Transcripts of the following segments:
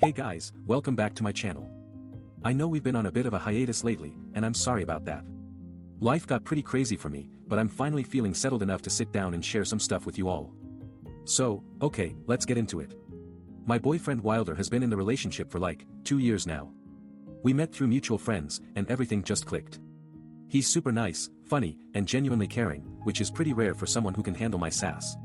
Hey guys, welcome back to my channel. I know we've been on a bit of a hiatus lately, and I'm sorry about that. Life got pretty crazy for me, but I'm finally feeling settled enough to sit down and share some stuff with you all. So, okay, let's get into it. My boyfriend Wilder has been in the relationship for like 2 years now. We met through mutual friends, and everything just clicked. He's super nice, funny, and genuinely caring, which is pretty rare for someone who can handle my sass.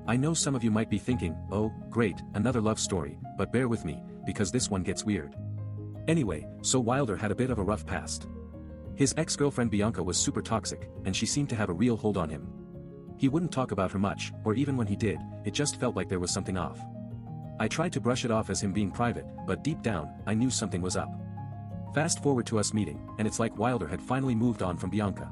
I know some of you might be thinking, oh, great, another love story, but bear with me, because this one gets weird. Anyway, so Wilder had a bit of a rough past. His ex-girlfriend Bianca was super toxic, and she seemed to have a real hold on him. He wouldn't talk about her much, or even when he did, it just felt like there was something off. I tried to brush it off as him being private, but deep down, I knew something was up. Fast forward to us meeting, and it's like Wilder had finally moved on from Bianca.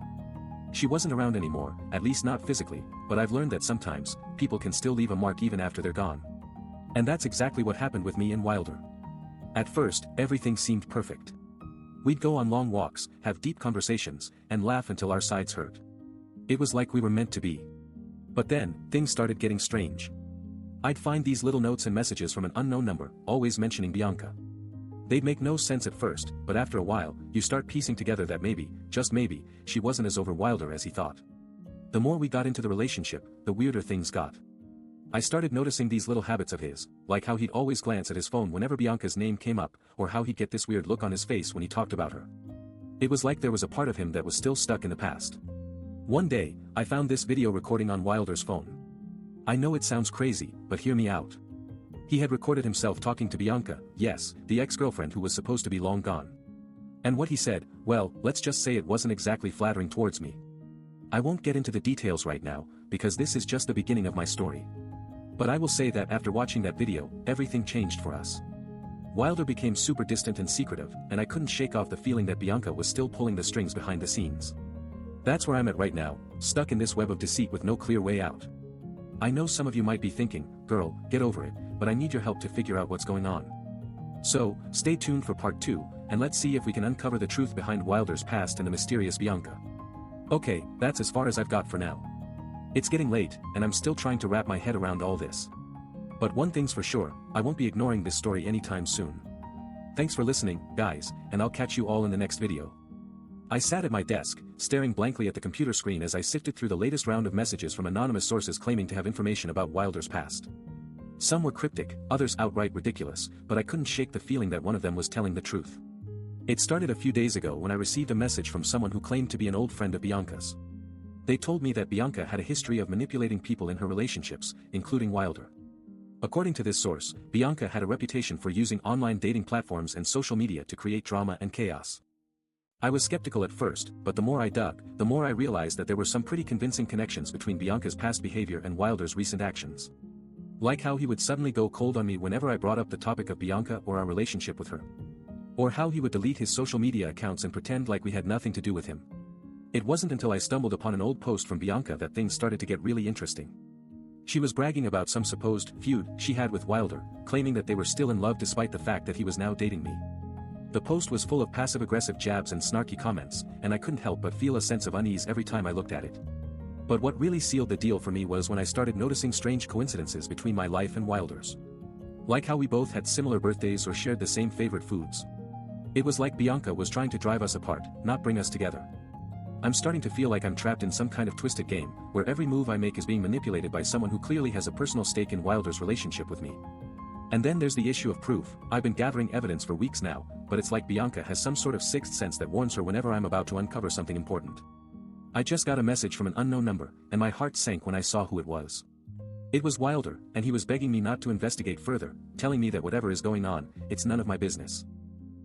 She wasn't around anymore, at least not physically, but I've learned that sometimes, people can still leave a mark even after they're gone. And that's exactly what happened with me and Wilder. At first, everything seemed perfect. We'd go on long walks, have deep conversations, and laugh until our sides hurt. It was like we were meant to be. But then, things started getting strange. I'd find these little notes and messages from an unknown number, always mentioning Bianca. They'd make no sense at first, but after a while, you start piecing together that maybe, just maybe, she wasn't as over Wilder as he thought. The more we got into the relationship, the weirder things got. I started noticing these little habits of his, like how he'd always glance at his phone whenever Bianca's name came up, or how he'd get this weird look on his face when he talked about her. It was like there was a part of him that was still stuck in the past. One day, I found this video recording on Wilder's phone. I know it sounds crazy, but hear me out. He had recorded himself talking to Bianca, yes, the ex-girlfriend who was supposed to be long gone. And what he said, well, let's just say it wasn't exactly flattering towards me. I won't get into the details right now, because this is just the beginning of my story. But I will say that after watching that video, everything changed for us. Wilder became super distant and secretive, and I couldn't shake off the feeling that Bianca was still pulling the strings behind the scenes. That's where I'm at right now, stuck in this web of deceit with no clear way out. I know some of you might be thinking, girl, get over it, but I need your help to figure out what's going on. So, stay tuned for part 2, and let's see if we can uncover the truth behind Wilder's past and the mysterious Bianca. Okay, that's as far as I've got for now. It's getting late, and I'm still trying to wrap my head around all this. But one thing's for sure, I won't be ignoring this story anytime soon. Thanks for listening, guys, and I'll catch you all in the next video. I sat at my desk, staring blankly at the computer screen as I sifted through the latest round of messages from anonymous sources claiming to have information about Wilder's past. Some were cryptic, others outright ridiculous, but I couldn't shake the feeling that one of them was telling the truth. It started a few days ago when I received a message from someone who claimed to be an old friend of Bianca's. They told me that Bianca had a history of manipulating people in her relationships, including Wilder. According to this source, Bianca had a reputation for using online dating platforms and social media to create drama and chaos. I was skeptical at first, but the more I dug, the more I realized that there were some pretty convincing connections between Bianca's past behavior and Wilder's recent actions. Like how he would suddenly go cold on me whenever I brought up the topic of Bianca or our relationship with her. Or how he would delete his social media accounts and pretend like we had nothing to do with him. It wasn't until I stumbled upon an old post from Bianca that things started to get really interesting. She was bragging about some supposed feud she had with Wilder, claiming that they were still in love despite the fact that he was now dating me. The post was full of passive-aggressive jabs and snarky comments, and I couldn't help but feel a sense of unease every time I looked at it. But what really sealed the deal for me was when I started noticing strange coincidences between my life and Wilder's. Like how we both had similar birthdays or shared the same favorite foods. It was like Bianca was trying to drive us apart, not bring us together. I'm starting to feel like I'm trapped in some kind of twisted game, where every move I make is being manipulated by someone who clearly has a personal stake in Wilder's relationship with me. And then there's the issue of proof. I've been gathering evidence for weeks now, but it's like Bianca has some sort of sixth sense that warns her whenever I'm about to uncover something important. I just got a message from an unknown number, and my heart sank when I saw who it was. It was Wilder, and he was begging me not to investigate further, telling me that whatever is going on, it's none of my business.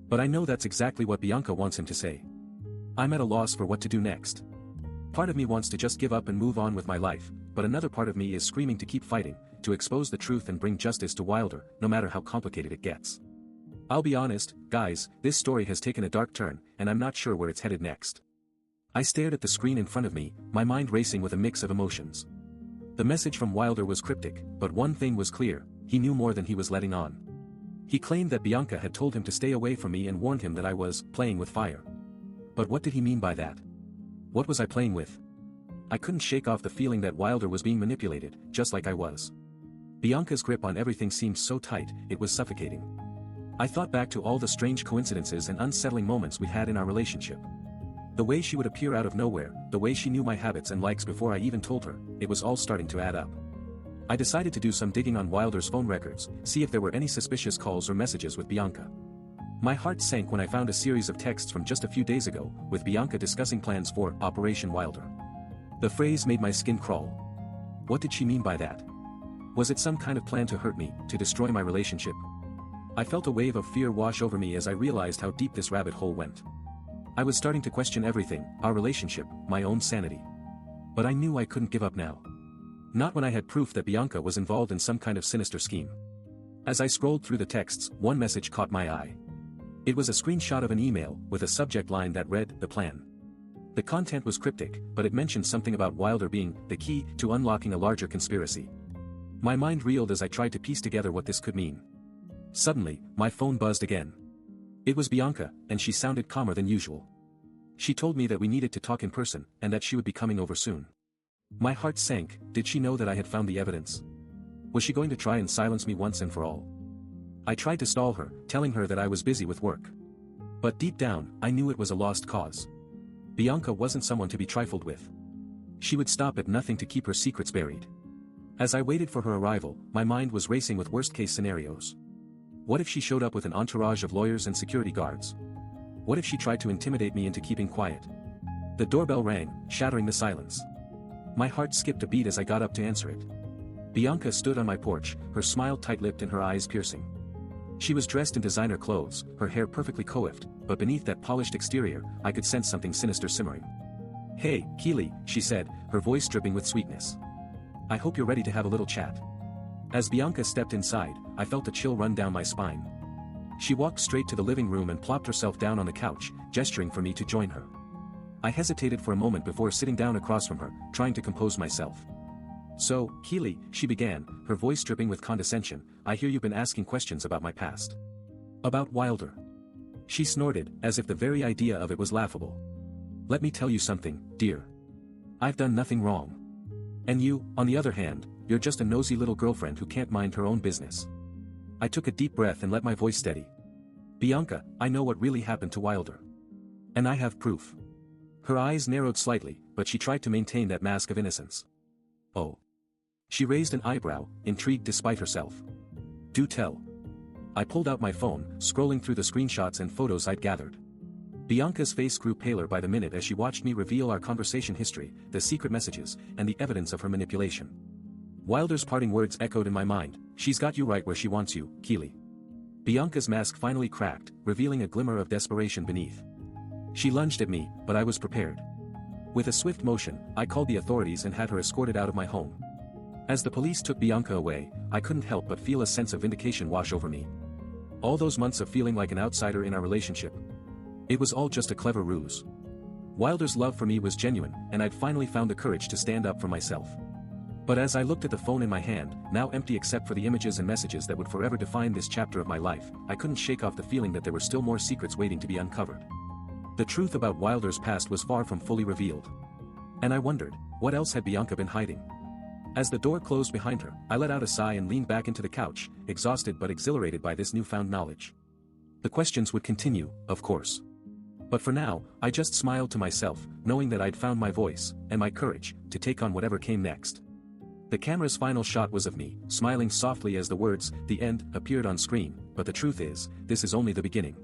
But I know that's exactly what Bianca wants him to say. I'm at a loss for what to do next. Part of me wants to just give up and move on with my life, but another part of me is screaming to keep fighting, to expose the truth and bring justice to Wilder, no matter how complicated it gets. I'll be honest, guys, this story has taken a dark turn, and I'm not sure where it's headed next. I stared at the screen in front of me, my mind racing with a mix of emotions. The message from Wilder was cryptic, but one thing was clear, he knew more than he was letting on. He claimed that Bianca had told him to stay away from me and warned him that I was playing with fire. But what did he mean by that? What was I playing with? I couldn't shake off the feeling that Wilder was being manipulated, just like I was. Bianca's grip on everything seemed so tight, it was suffocating. I thought back to all the strange coincidences and unsettling moments we had in our relationship. The way she would appear out of nowhere, the way she knew my habits and likes before I even told her, it was all starting to add up. I decided to do some digging on Wilder's phone records, see if there were any suspicious calls or messages with Bianca. My heart sank when I found a series of texts from just a few days ago, with Bianca discussing plans for Operation Wilder. The phrase made my skin crawl. What did she mean by that? Was it some kind of plan to hurt me, to destroy my relationship? I felt a wave of fear wash over me as I realized how deep this rabbit hole went. I was starting to question everything, our relationship, my own sanity. But I knew I couldn't give up now. Not when I had proof that Bianca was involved in some kind of sinister scheme. As I scrolled through the texts, one message caught my eye. It was a screenshot of an email, with a subject line that read, "The plan." The content was cryptic, but it mentioned something about Wilder being the key to unlocking a larger conspiracy. My mind reeled as I tried to piece together what this could mean. Suddenly, my phone buzzed again. It was Bianca, and she sounded calmer than usual. She told me that we needed to talk in person, and that she would be coming over soon. My heart sank. Did she know that I had found the evidence? Was she going to try and silence me once and for all? I tried to stall her, telling her that I was busy with work. But deep down, I knew it was a lost cause. Bianca wasn't someone to be trifled with. She would stop at nothing to keep her secrets buried. As I waited for her arrival, my mind was racing with worst-case scenarios. What if she showed up with an entourage of lawyers and security guards? What if she tried to intimidate me into keeping quiet? The doorbell rang, shattering the silence. My heart skipped a beat as I got up to answer it. Bianca stood on my porch, her smile tight-lipped and her eyes piercing. She was dressed in designer clothes, her hair perfectly coiffed, but beneath that polished exterior, I could sense something sinister simmering. "Hey, Keely," she said, her voice dripping with sweetness. "I hope you're ready to have a little chat." As Bianca stepped inside, I felt a chill run down my spine. She walked straight to the living room and plopped herself down on the couch, gesturing for me to join her. I hesitated for a moment before sitting down across from her, trying to compose myself. "So, Keely," she began, her voice dripping with condescension, "I hear you've been asking questions about my past. About Wilder." She snorted, as if the very idea of it was laughable. "Let me tell you something, dear. I've done nothing wrong. And you, on the other hand, you're just a nosy little girlfriend who can't mind her own business." I took a deep breath and let my voice steady. "Bianca, I know what really happened to Wilder. And I have proof." Her eyes narrowed slightly, but she tried to maintain that mask of innocence. "Oh." She raised an eyebrow, intrigued despite herself. "Do tell." I pulled out my phone, scrolling through the screenshots and photos I'd gathered. Bianca's face grew paler by the minute as she watched me reveal our conversation history, the secret messages, and the evidence of her manipulation. Wilder's parting words echoed in my mind, "She's got you right where she wants you, Keely." Bianca's mask finally cracked, revealing a glimmer of desperation beneath. She lunged at me, but I was prepared. With a swift motion, I called the authorities and had her escorted out of my home. As the police took Bianca away, I couldn't help but feel a sense of vindication wash over me. All those months of feeling like an outsider in our relationship. It was all just a clever ruse. Wilder's love for me was genuine, and I'd finally found the courage to stand up for myself. But as I looked at the phone in my hand, now empty except for the images and messages that would forever define this chapter of my life, I couldn't shake off the feeling that there were still more secrets waiting to be uncovered. The truth about Wilder's past was far from fully revealed. And I wondered, what else had Bianca been hiding? As the door closed behind her, I let out a sigh and leaned back into the couch, exhausted but exhilarated by this newfound knowledge. The questions would continue, of course. But for now, I just smiled to myself, knowing that I'd found my voice, and my courage, to take on whatever came next. The camera's final shot was of me, smiling softly as the words, "The end," appeared on screen, but the truth is, this is only the beginning.